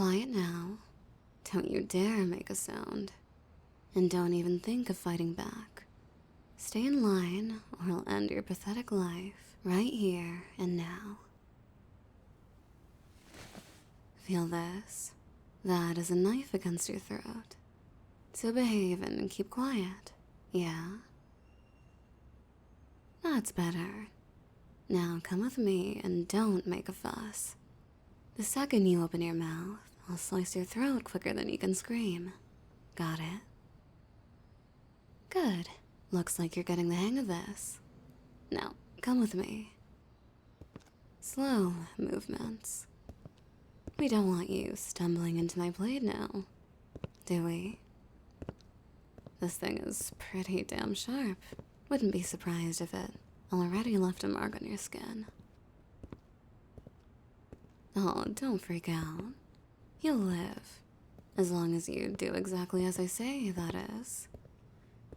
quiet now. Don't you dare make a sound. And don't even think of fighting back. Stay in line, or I'll end your pathetic life right here and now. Feel this? That is a knife against your throat. So behave and keep quiet, yeah? That's better. Now come with me and don't make a fuss. The second you open your mouth, I'll slice your throat quicker than you can scream. Got it? Good. Looks like you're getting the hang of this. Now, come with me. Slow movements. We don't want you stumbling into my blade now, do we? This thing is pretty damn sharp. Wouldn't be surprised if it already left a mark on your skin. Oh, don't freak out. You'll live. As long as you do exactly as I say, that is.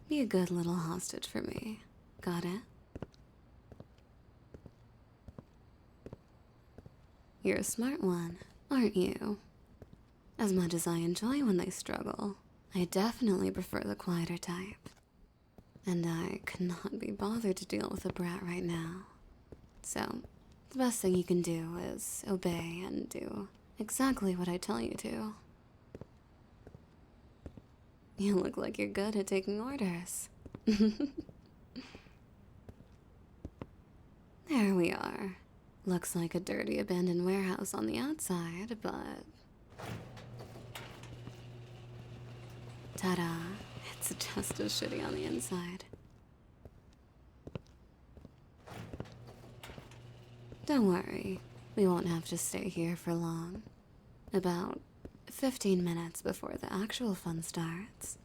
Be a good little hostage for me. Got it? You're a smart one, aren't you? As much as I enjoy when they struggle, I definitely prefer the quieter type. And I cannot be bothered to deal with a brat right now. So, the best thing you can do is obey and do exactly what I tell you to. You look like you're good at taking orders. There we are. Looks like a dirty abandoned warehouse on the outside, but... ta-da, it's just as shitty on the inside. Don't worry, we won't have to stay here for long. About 15 minutes before the actual fun starts.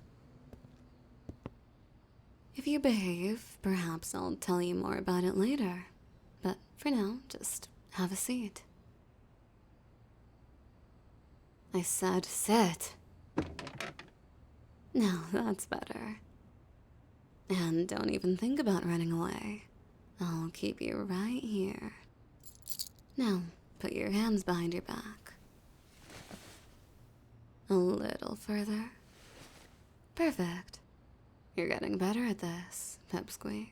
If you behave, perhaps I'll tell you more about it later. But for now, just have a seat. I said sit. Now that's better. And don't even think about running away. I'll keep you right here. Now, put your hands behind your back. A little further. Perfect. You're getting better at this, Pipsqueak.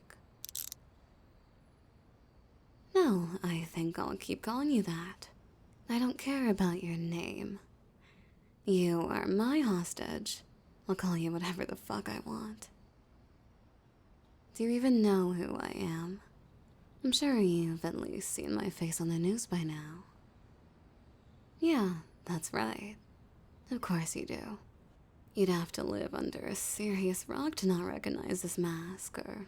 No, I think I'll keep calling you that. I don't care about your name. You are my hostage. I'll call you whatever the fuck I want. Do you even know who I am? I'm sure you've at least seen my face on the news by now. Yeah, that's right. Of course you do. You'd have to live under a serious rock to not recognize this mask or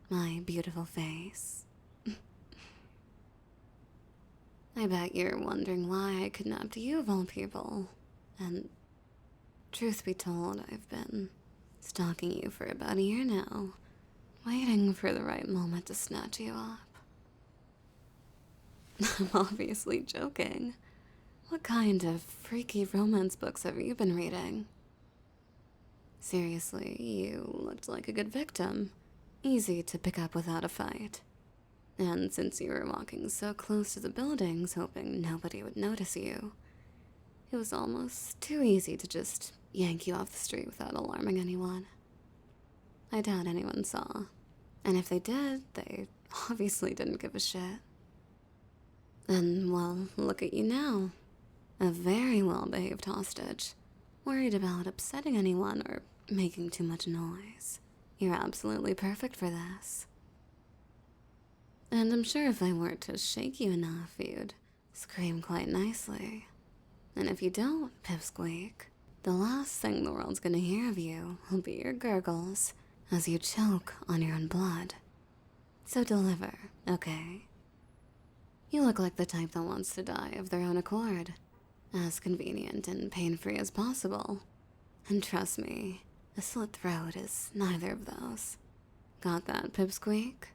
my beautiful face. I bet you're wondering why I kidnapped you of all people. And truth be told, I've been stalking you for about a year now, waiting for the right moment to snatch you up. I'm obviously joking. What kind of freaky romance books have you been reading? Seriously, you looked like a good victim. Easy to pick up without a fight. And since you were walking so close to the buildings, hoping nobody would notice you, it was almost too easy to just yank you off the street without alarming anyone. I doubt anyone saw. And if they did, they obviously didn't give a shit. And, well, look at you now. A very well-behaved hostage. Worried about upsetting anyone or making too much noise. You're absolutely perfect for this. And I'm sure if I weren't to shake you enough, you'd scream quite nicely. And if you don't, Pipsqueak, the last thing the world's gonna hear of you will be your gurgles as you choke on your own blood. So deliver, okay? You look like the type that wants to die of their own accord. As convenient and pain-free as possible. And trust me, a slit throat is neither of those. Got that, Pipsqueak?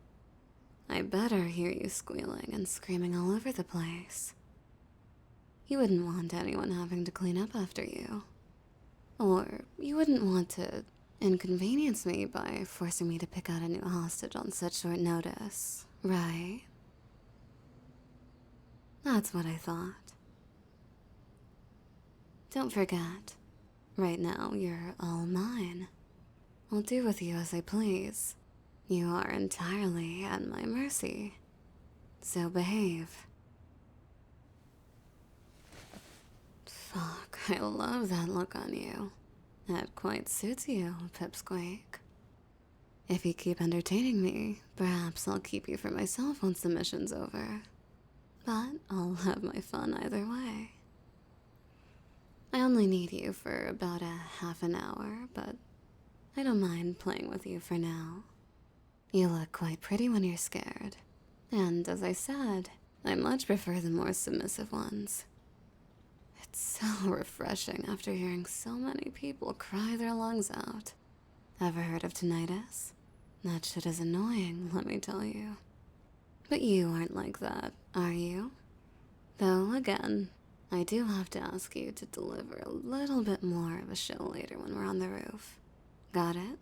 I better hear you squealing and screaming all over the place. You wouldn't want anyone having to clean up after you. Or you wouldn't want to inconvenience me by forcing me to pick out a new hostage on such short notice, right? That's what I thought. Don't forget, right now you're all mine. I'll do with you as I please. You are entirely at my mercy. So behave. Fuck, I love that look on you. That quite suits you, Pipsqueak. If you keep entertaining me, perhaps I'll keep you for myself once the mission's over. But I'll have my fun either way. I only need you for about a half an hour, but I don't mind playing with you for now. You look quite pretty when you're scared. And as I said, I much prefer the more submissive ones. It's so refreshing after hearing so many people cry their lungs out. Ever heard of tinnitus? That shit is annoying, let me tell you. But you aren't like that, are you? Though, again, I do have to ask you to deliver a little bit more of a show later when we're on the roof. Got it?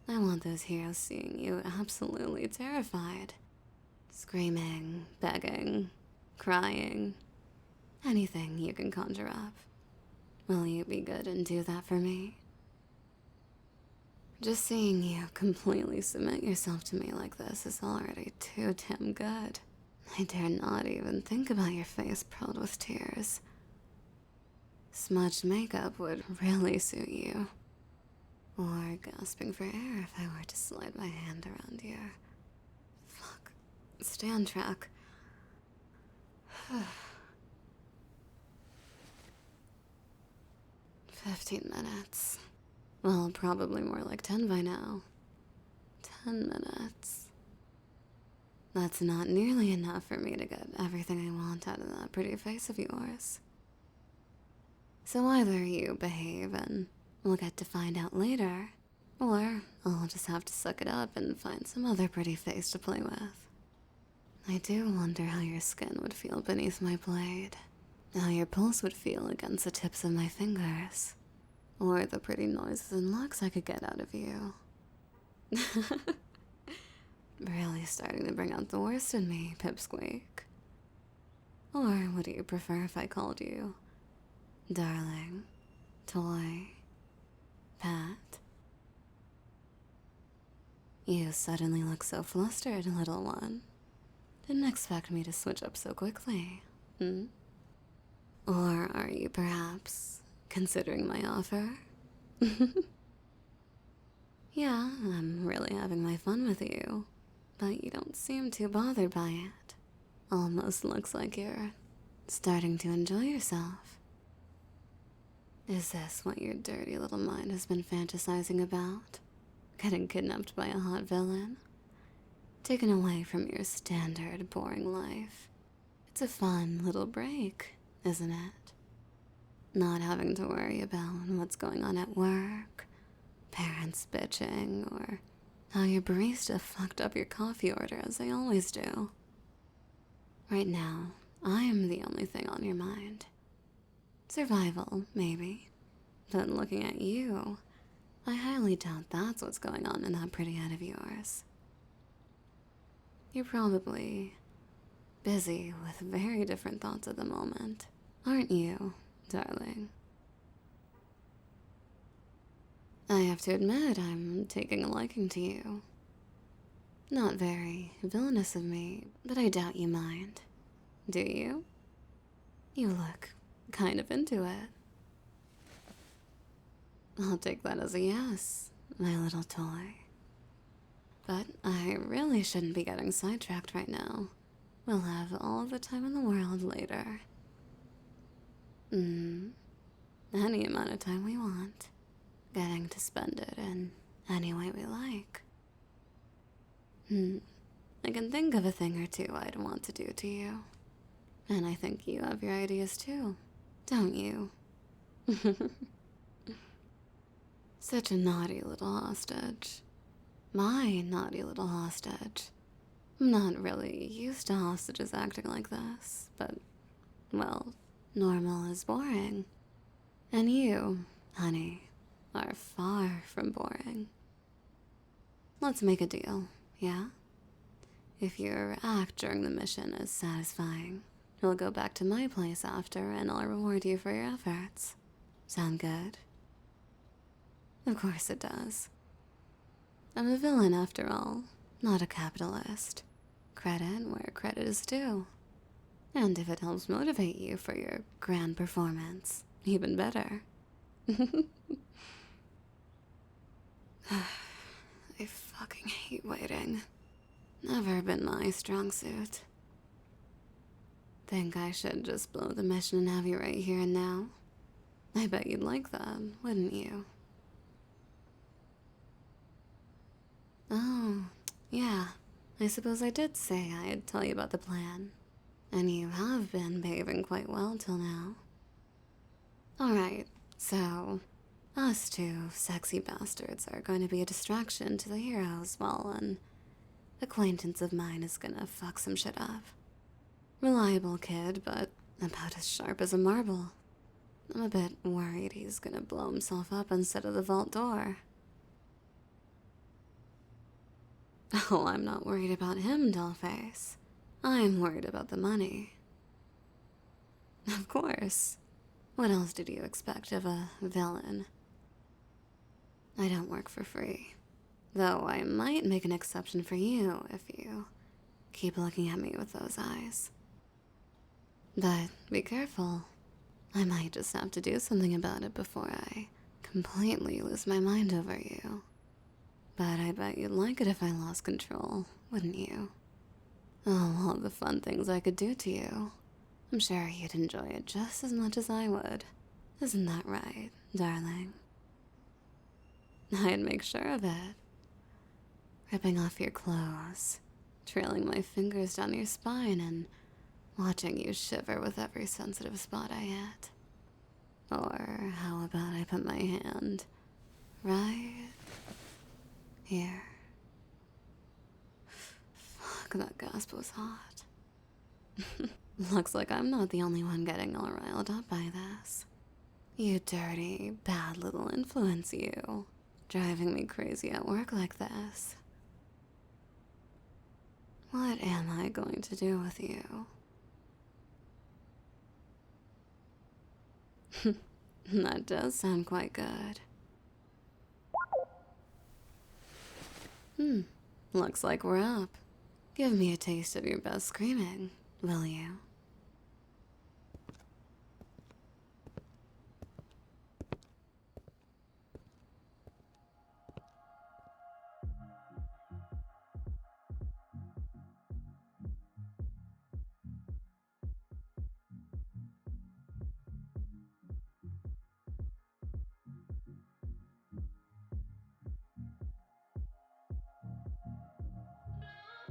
I want those heroes seeing you absolutely terrified. Screaming, begging, crying. Anything you can conjure up. Will you be good and do that for me? Just seeing you completely submit yourself to me like this is already too damn good. I dare not even think about your face pearled with tears. Smudged makeup would really suit you. Or gasping for air if I were to slide my hand around you. Fuck. Stay on track. 15 minutes. Well, probably more like 10 by now. 10 minutes. That's not nearly enough for me to get everything I want out of that pretty face of yours. So either you behave and we'll get to find out later, or I'll just have to suck it up and find some other pretty face to play with. I do wonder how your skin would feel beneath my blade, how your pulse would feel against the tips of my fingers, or the pretty noises and looks I could get out of you. Really starting to bring out the worst in me, Pipsqueak. Or would you prefer if I called you darling, toy, pet? You suddenly look so flustered, little one. Didn't expect me to switch up so quickly, hmm? Or are you perhaps considering my offer? Yeah, I'm really having my fun with you, but you don't seem too bothered by it. Almost looks like you're starting to enjoy yourself. Is this what your dirty little mind has been fantasizing about? Getting kidnapped by a hot villain? Taken away from your standard, boring life? It's a fun little break, isn't it? Not having to worry about what's going on at work, parents bitching, or how your barista fucked up your coffee order as they always do. Right now, I am the only thing on your mind. Survival, maybe. But looking at you, I highly doubt that's what's going on in that pretty head of yours. You're probably busy with very different thoughts at the moment, aren't you, darling? I have to admit I'm taking a liking to you. Not very villainous of me, but I doubt you mind. Do you? You look kind of into it. I'll take that as a yes, my little toy. But I really shouldn't be getting sidetracked right now. We'll have all the time in the world later. Any amount of time we want. Getting to spend it in any way we like. I can think of a thing or two I'd want to do to you. And I think you have your ideas too, don't you? Such a naughty little hostage. My naughty little hostage. I'm not really used to hostages acting like this, but, well, normal is boring. And you, honey, are far from boring. Let's make a deal, yeah? If your act during the mission is satisfying, we'll go back to my place after and I'll reward you for your efforts. Sound good? Of course it does. I'm a villain after all, not a capitalist. Credit where credit is due. And if it helps motivate you for your grand performance, even better. I fucking hate waiting. Never been my strong suit. Think I should just blow the mission and have you right here and now? I bet you'd like that, wouldn't you? Oh, yeah. I suppose I did say I'd tell you about the plan. And you have been behaving quite well till now. Alright, so us two sexy bastards are going to be a distraction to the heroes while an acquaintance of mine is gonna fuck some shit up. Reliable kid, but about as sharp as a marble. I'm a bit worried he's gonna blow himself up instead of the vault door. Oh, I'm not worried about him, dollface. I'm worried about the money. Of course. What else did you expect of a villain? I don't work for free. Though I might make an exception for you if you keep looking at me with those eyes. But be careful. I might just have to do something about it before I completely lose my mind over you. But I bet you'd like it if I lost control, wouldn't you? Oh, all the fun things I could do to you. I'm sure you'd enjoy it just as much as I would. Isn't that right, darling? I'd make sure of it. Ripping off your clothes, trailing my fingers down your spine, and watching you shiver with every sensitive spot I hit. Or how about I put my hand right here? Fuck, that gasp was hot. Looks like I'm not the only one getting all riled up by this. You dirty, bad little influence, you. Driving me crazy at work like this. What am I going to do with you? That does sound quite good. Looks like we're up. Give me a taste of your best screaming, will you?